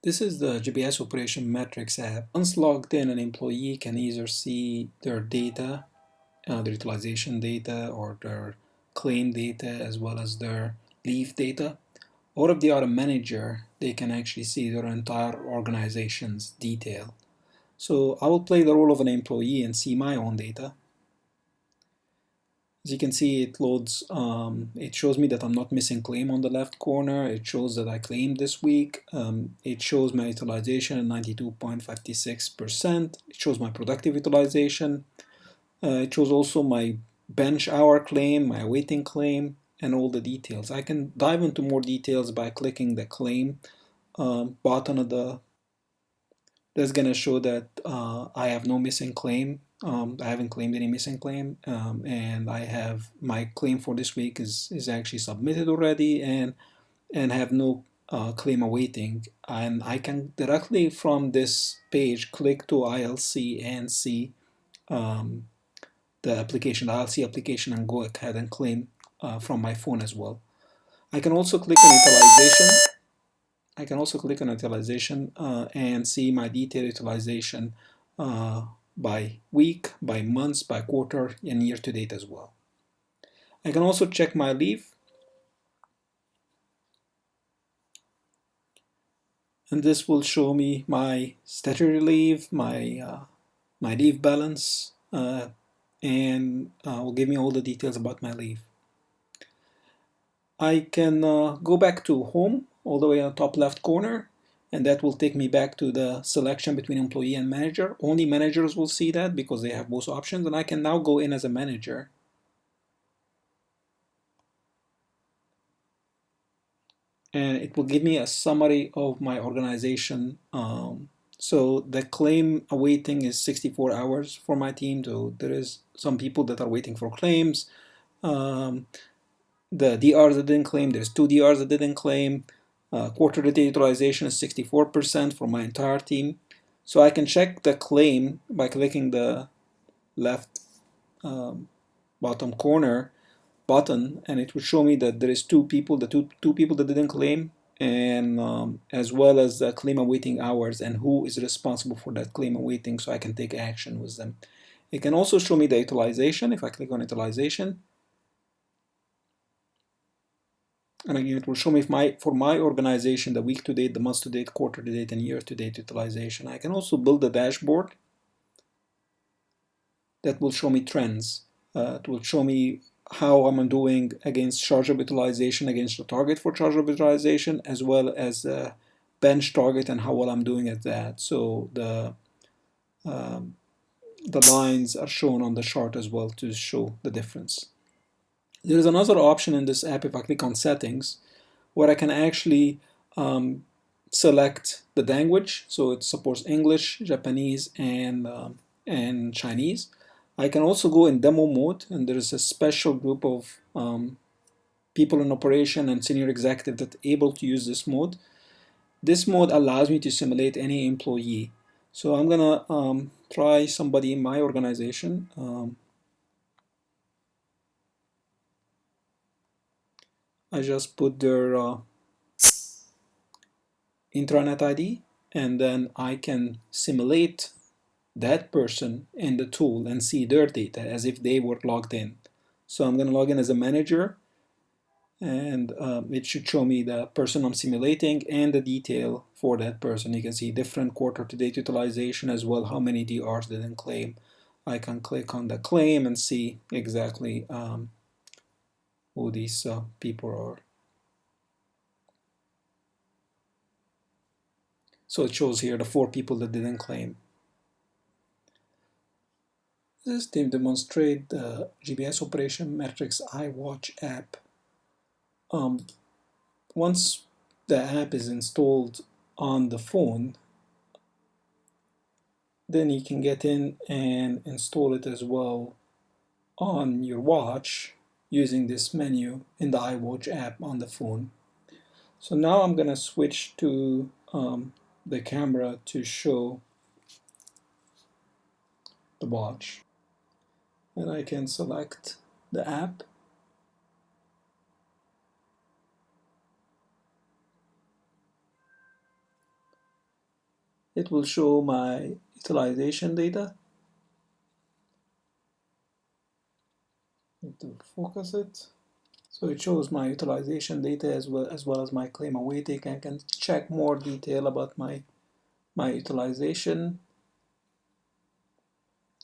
This is the GBS Operation Metrics app. Once logged in, an employee can either see their data, their utilization data, or their claim data, as well as their leave data. Or if they are a manager, they can actually see their entire organization's detail. So I will play the role of an employee and see my own data. As you can see, it loads, it shows me that I'm not missing claim on the left corner. It shows that I claimed this week. It shows my utilization at 92.56%. It shows my productive utilization. It shows also my bench hour claim, my awaiting claim, and all the details. I can dive into more details by clicking the claim button of the. That's gonna show that I have no missing claim. I haven't claimed any missing claim, and I have my claim for this week is actually submitted already, and have no claim awaiting. And I can directly from this page click to ILC and see um, the application, the ILC application, and go ahead and claim from my phone as well. I can also click on utilization. I can also click on utilization and see my detailed utilization by week, by months, by quarter, and year to date as well. I can also check my leave, and this will show me my statutory leave, my leave balance, and will give me all the details about my leave. I can go back to home all the way on the top left corner, and that will take me back to the selection between employee and manager. Only managers will see that because they have both options, and I can now go in as a manager. And it will give me a summary of my organization. So the claim awaiting is 64 hours for my team. So there is some people that are waiting for claims. The DRs that didn't claim, there's 2 DRs that didn't claim. Quarter to date utilization is 64% for my entire team. So I can check the claim by clicking the left bottom corner button, and it will show me that there is 2 people, the two people that didn't claim, and as well as the claim awaiting hours and who is responsible for that claim awaiting, so I can take action with them. It can also show me the utilization if I click on utilization. And again, it will show me if for my organization, the week to date, the month to date, quarter to date, and year to date utilization. I can also build a dashboard that will show me trends. It will show me how I'm doing against charge of utilization, against the target for charge of utilization, as well as the bench target and how well I'm doing at that. So the lines are shown on the chart as well to show the difference. There is another option in this app if I click on settings where I can actually select the language. So it supports English, Japanese, and Chinese. I can also go in demo mode, and there is a special group of people in operation and senior executive that are able to use this mode. This mode allows me to simulate any employee. So I'm gonna try somebody in my organization. I just put their intranet ID, and then I can simulate that person in the tool and see their data as if they were logged in. So I'm going to log in as a manager, and it should show me the person I'm simulating and the detail for that person. You can see different quarter to date utilization as well, how many DRs didn't claim. I can click on the claim and see exactly who these people are. So it shows here the 4 people that didn't claim. This team demonstrate the GBS Operation Metrics iWatch app. Once the app is installed on the phone, then you can get in and install it as well on your watch using this menu in the iWatch app on the phone. So now I'm going to switch to the camera to show the watch. And I can select the app. it will show my utilization data. Need to focus it. So it shows my utilization data as well as my claim awaiting. I can check more detail about my utilization.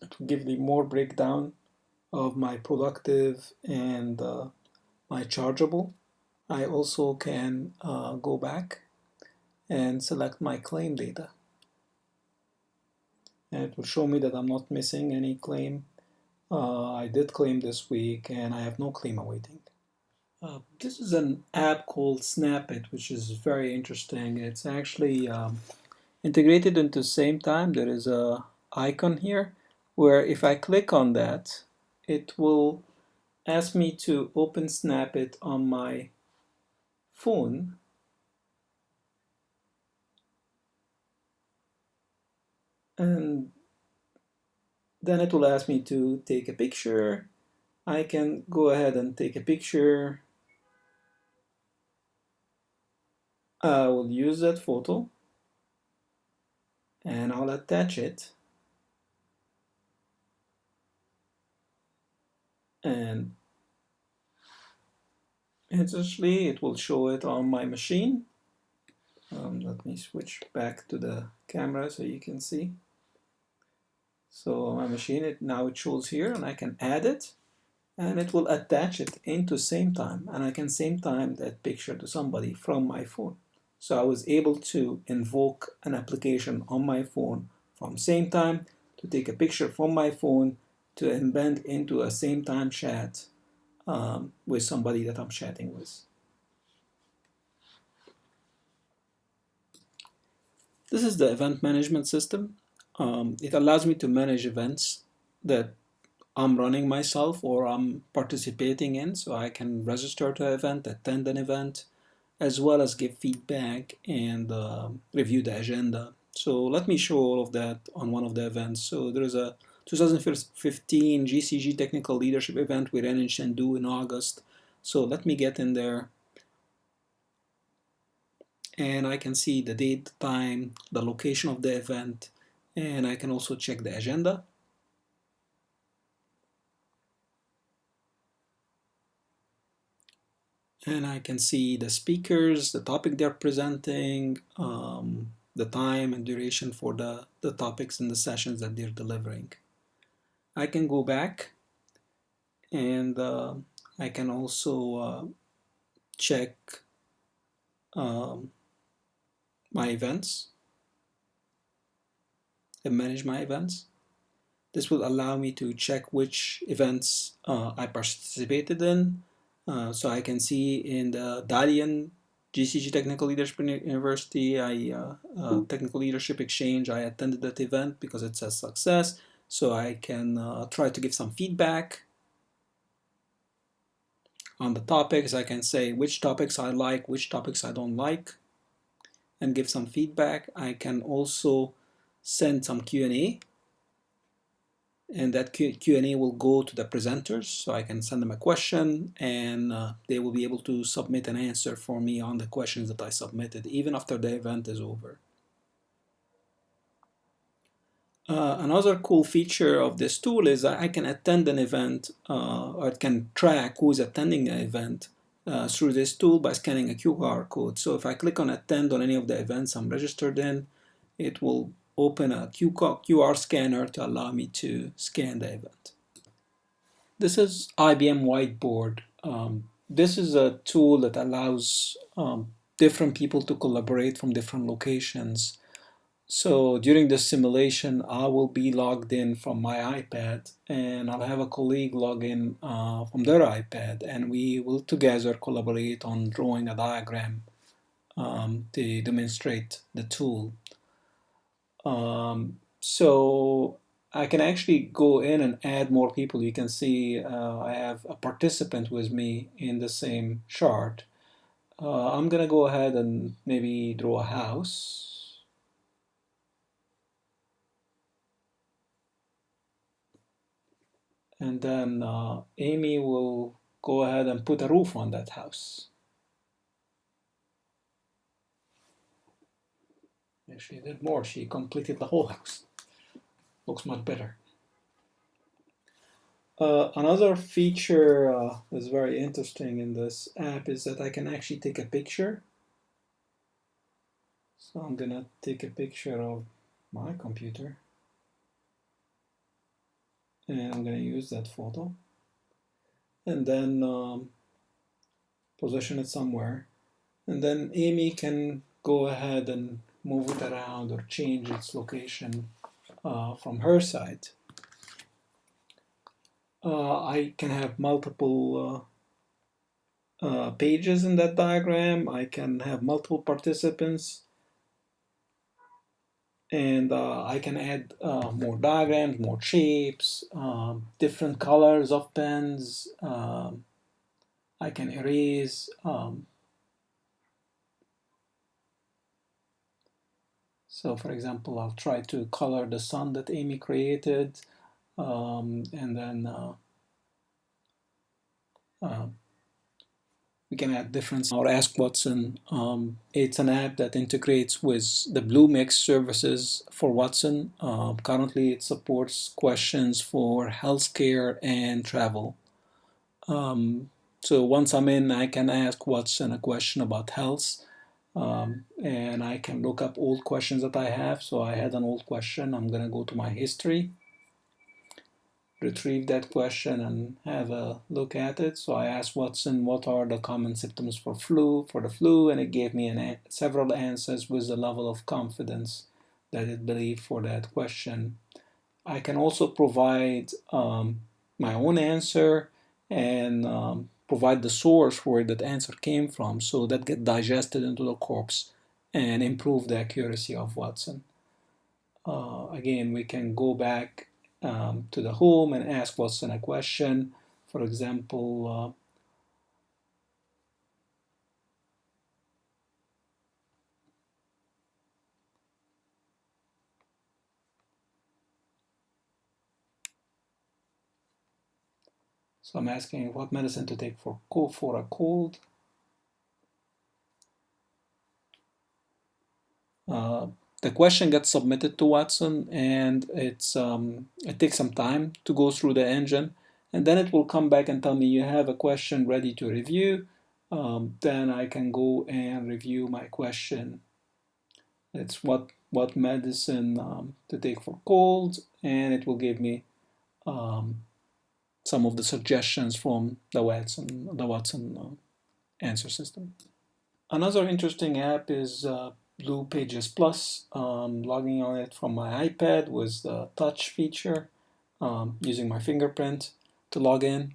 It will give me more breakdown of my productive and my chargeable. I also can go back and select my claim data. And it will show me that I'm not missing any claim. I did claim this week and I have no claim awaiting. This is an app called Snapit, which is very interesting. It's actually integrated into SameTime. There is a icon here where if I click on that, it will ask me to open Snapit on my phone. And then it will ask me to take a picture. I can go ahead and take a picture. I will use that photo and I'll attach it. And essentially it will show it on my machine. Let me switch back to the camera so you can see. So on my machine, now it shows here and I can add it and it will attach it into SameTime and I can SameTime that picture to somebody from my phone. So I was able to invoke an application on my phone from SameTime to take a picture from my phone to embed into a SameTime chat with somebody that I'm chatting with. This is the event management system. It allows me to manage events that I'm running myself or I'm participating in, so I can register to an event, attend an event, as well as give feedback and review the agenda. So let me show all of that on one of the events. So there is a 2015 GCG Technical Leadership event we ran in Chengdu in August. So let me get in there and I can see the date, the time, the location of the event, and I can also check the agenda. And I can see the speakers, the topic they're presenting, the time and duration for the topics and the sessions that they're delivering. I can go back and I can also check um, my events and manage my events. This will allow me to check which events I participated in. So I can see in the Dalian GCG Technical Leadership University, Technical Leadership Exchange, I attended that event because it says success. So I can try to give some feedback on the topics. I can say which topics I like, which topics I don't like, and give some feedback. I can also send some Q&A, and that Q&A will go to the presenters, so I can send them a question and they will be able to submit an answer for me on the questions that I submitted even after the event is over. Another cool feature of this tool is that I can attend an event or it can track who's attending an event through this tool by scanning a QR code. So if I click on attend on any of the events I'm registered in, it will open a QR scanner to allow me to scan the event. This is IBM Whiteboard. This is a tool that allows different people to collaborate from different locations. So during this simulation, I will be logged in from my iPad and I'll have a colleague log in from their iPad and we will together collaborate on drawing a diagram to demonstrate the tool. So I can actually go in and add more people. You can see I have a participant with me in the same chart. I'm gonna go ahead and maybe draw a house. And then Amy will go ahead and put a roof on that house. Yeah, she did more. She completed the whole house. Looks much better. Another feature that's very interesting in this app is that I can actually take a picture. So I'm gonna take a picture of my computer and I'm gonna use that photo and then position it somewhere. And then Amy can go ahead and move it around or change its location from her side. I can have multiple pages in that diagram. I can have multiple participants, and I can add more diagrams, more shapes, different colors of pens. I can erase. So for example, I'll try to color the sun that Amy created, and then we can add different or Ask Watson. It's an app that integrates with the Bluemix services for Watson. Currently, it supports questions for healthcare and travel. So once I'm in, I can ask Watson a question about health, and I can look up old questions that I have. So I had an old question. I'm gonna go to my history, retrieve that question and have a look at it. So I asked Watson, what are the common symptoms for the flu, and it gave me several answers with the level of confidence that it believed for that question. I can also provide my own answer and provide the source where that answer came from, so that get digested into the corpus and improve the accuracy of Watson. Again, we can go back to the home and ask Watson a question. For example, so I'm asking what medicine to take for a cold. The question gets submitted to Watson, and it takes some time to go through the engine, and then it will come back and tell me you have a question ready to review. Then I can go and review my question. It's what medicine to take for cold, and it will give me some of the suggestions from the Watson answer system. Another interesting app is Blue Pages Plus. Logging on it from my iPad with the touch feature, using my fingerprint to log in.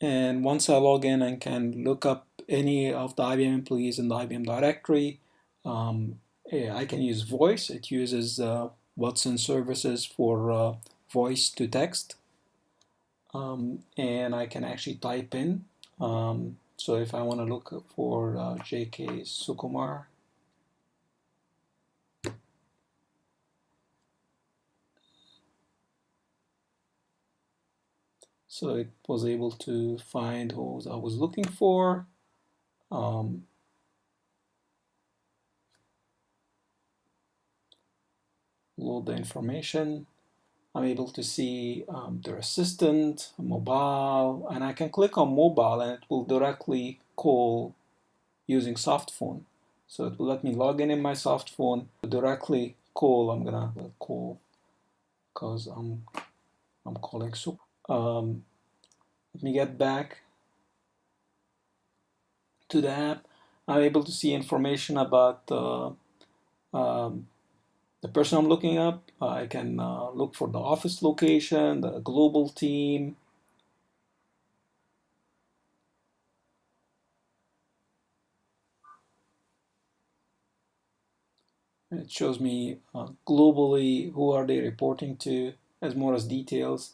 And once I log in, I can look up any of the IBM employees in the IBM directory. I can use voice. It uses Watson services for voice to text. And I can actually type in. So if I want to look for J.K. Sukumar, so it was able to find who I was looking for. Load the information. I'm able to see their assistant, mobile, and I can click on mobile and it will directly call using soft phone. So it will let me log in my soft phone, directly call. I'm gonna call because I'm calling Super. Let me get back to the app. I'm able to see information about the person I'm looking up. I can look for the office location, the global team. It shows me globally who are they reporting to, as more as details.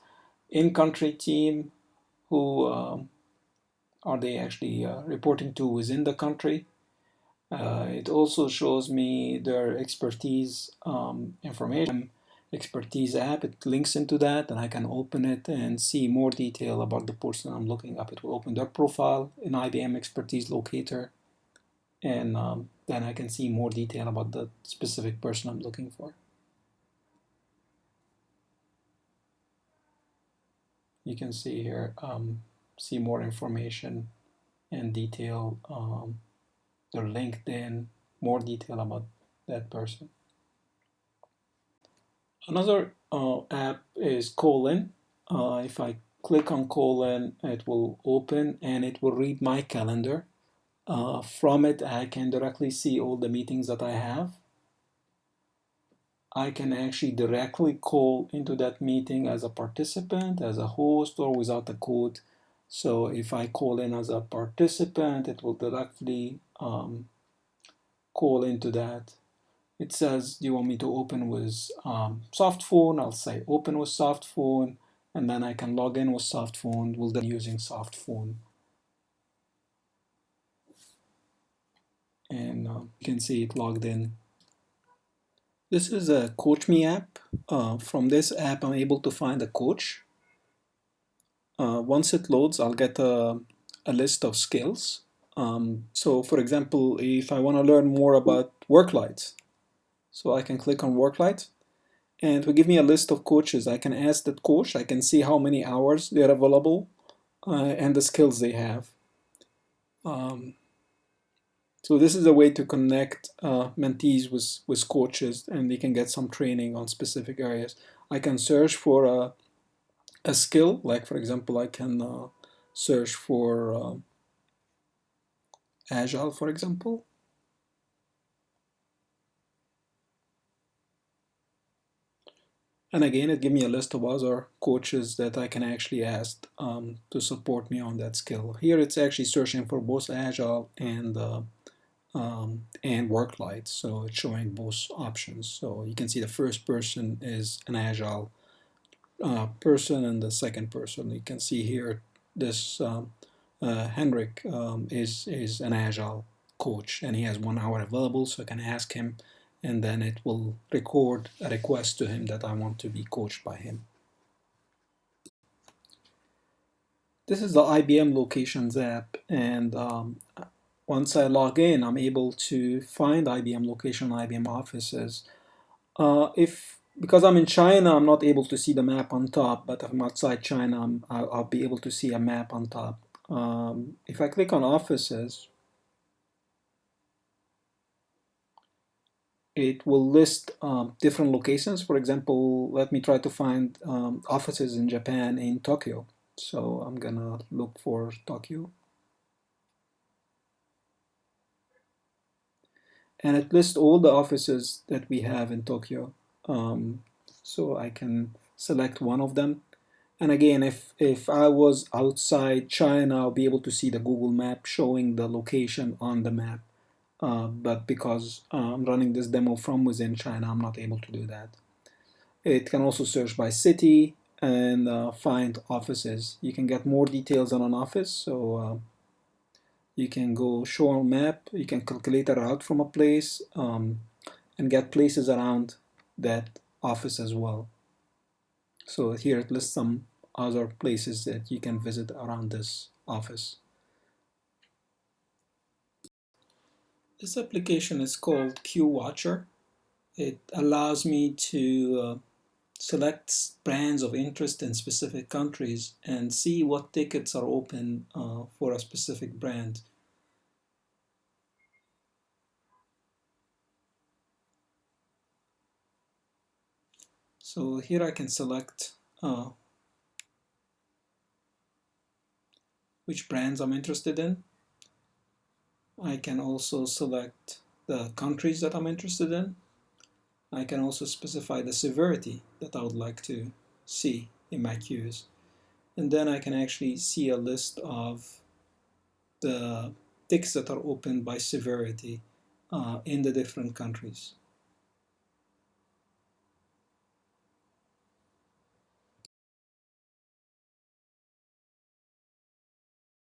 In-country team, who are they actually reporting to within the country. It also shows me their expertise information. Expertise app, it links into that, and I can open it and see more detail about the person I'm looking up. It will open their profile in IBM Expertise Locator. and then I can see more detail about the specific person I'm looking for. You can see here, see more information and detail, their LinkedIn, more detail about that person. Another app is Colon. If I click on Colon, it will open and it will read my calendar. From it, I can directly see all the meetings that I have. I can actually directly call into that meeting as a participant, as a host, or without a code. So if I call in as a participant, it will directly call into that. It says, do you want me to open with soft phone? I'll say open with soft phone, and then I can log in with soft phone. We'll then using soft phone. And you can see it logged in. This is a Coach Me app. From this app, I'm able to find a coach. Once it loads, I'll get a list of skills. So for example, if I want to learn more about work lights, so I can click on work light, and it will give me a list of coaches. I can ask that coach, I can see how many hours they're available and the skills they have. So this is a way to connect mentees with coaches, and they can get some training on specific areas. I can search for a skill, like for example, I can search for Agile, for example. And again, it gives me a list of other coaches that I can actually ask to support me on that skill. Here it's actually searching for both Agile and work light, so it's showing both options. So you can see the first person is an Agile person, and the second person, you can see here this Henrik is an Agile coach, and he has 1 hour available, so I can ask him, and then it will record a request to him that I want to be coached by him. This is the IBM Locations app, and once I log in, I'm able to find IBM location, IBM offices. Because I'm in China, I'm not able to see the map on top, but if I'm outside China, I'll be able to see a map on top. If I click on offices, it will list different locations. For example, let me try to find offices in Japan in Tokyo. So I'm gonna look for Tokyo. And it lists all the offices that we have in Tokyo. So I can select one of them. And again, if I was outside China, I'll be able to see the Google map showing the location on the map. But because I'm running this demo from within China, I'm not able to do that. It can also search by city and find offices. You can get more details on an office. So you can go show a map, you can calculate a route from a place, and get places around that office as well. So here it lists some other places that you can visit around this office. This application is called Q Watcher. It allows me to select brands of interest in specific countries and see what tickets are open for a specific brand. So here I can select which brands I'm interested in. I can also select the countries that I'm interested in. I can also specify the severity that I would like to see in my queues. And then I can actually see a list of the tickets that are open by severity in the different countries.